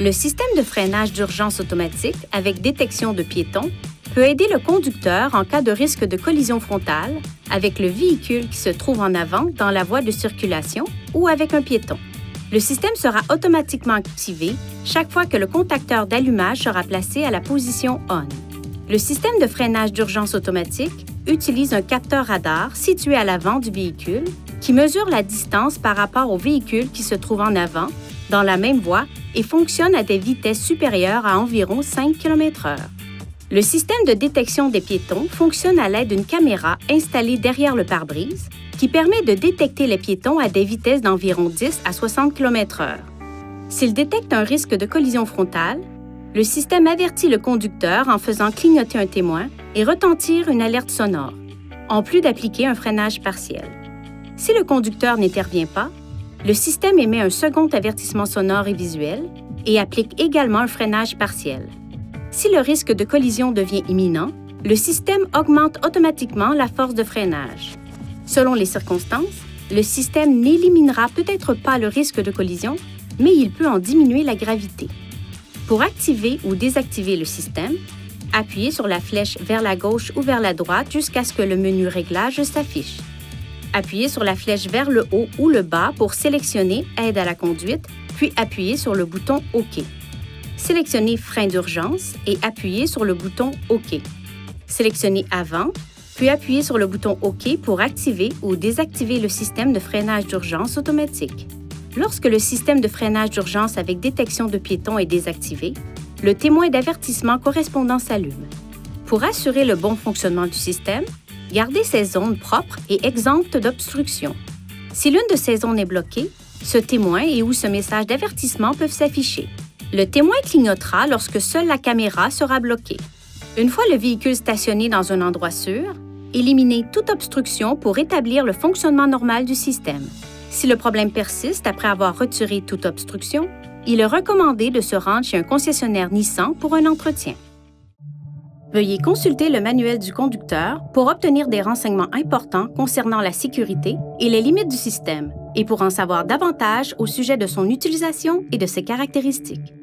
Le système de freinage d'urgence automatique avec détection de piétons peut aider le conducteur en cas de risque de collision frontale avec le véhicule qui se trouve en avant dans la voie de circulation ou avec un piéton. Le système sera automatiquement activé chaque fois que le contacteur d'allumage sera placé à la position ON. Le système de freinage d'urgence automatique utilise un capteur radar situé à l'avant du véhicule qui mesure la distance par rapport au véhicule qui se trouve en avant, dans la même voie et fonctionne à des vitesses supérieures à environ 5 km/h. Le système de détection des piétons fonctionne à l'aide d'une caméra installée derrière le pare-brise qui permet de détecter les piétons à des vitesses d'environ 10 à 60 km/h. S'il détecte un risque de collision frontale, le système avertit le conducteur en faisant clignoter un témoin et retentir une alerte sonore, en plus d'appliquer un freinage partiel. Si le conducteur n'intervient pas, le système émet un second avertissement sonore et visuel et applique également un freinage partiel. Si le risque de collision devient imminent, le système augmente automatiquement la force de freinage. Selon les circonstances, le système n'éliminera peut-être pas le risque de collision, mais il peut en diminuer la gravité. Pour activer ou désactiver le système, appuyez sur la flèche vers la gauche ou vers la droite jusqu'à ce que le menu Réglages s'affiche. Appuyez sur la flèche vers le haut ou le bas pour sélectionner Aide à la conduite, puis appuyez sur le bouton OK. Sélectionnez Frein d'urgence et appuyez sur le bouton OK. Sélectionnez Avant, puis appuyez sur le bouton OK pour activer ou désactiver le système de freinage d'urgence automatique. Lorsque le système de freinage d'urgence avec détection de piétons est désactivé, le témoin d'avertissement correspondant s'allume. Pour assurer le bon fonctionnement du système, gardez ces zones propres et exemptes d'obstruction. Si l'une de ces zones est bloquée, ce témoin et ou ce message d'avertissement peuvent s'afficher. Le témoin clignotera lorsque seule la caméra sera bloquée. Une fois le véhicule stationné dans un endroit sûr, éliminez toute obstruction pour rétablir le fonctionnement normal du système. Si le problème persiste après avoir retiré toute obstruction, il est recommandé de se rendre chez un concessionnaire Nissan pour un entretien. Veuillez consulter le manuel du conducteur pour obtenir des renseignements importants concernant la sécurité et les limites du système et pour en savoir davantage au sujet de son utilisation et de ses caractéristiques.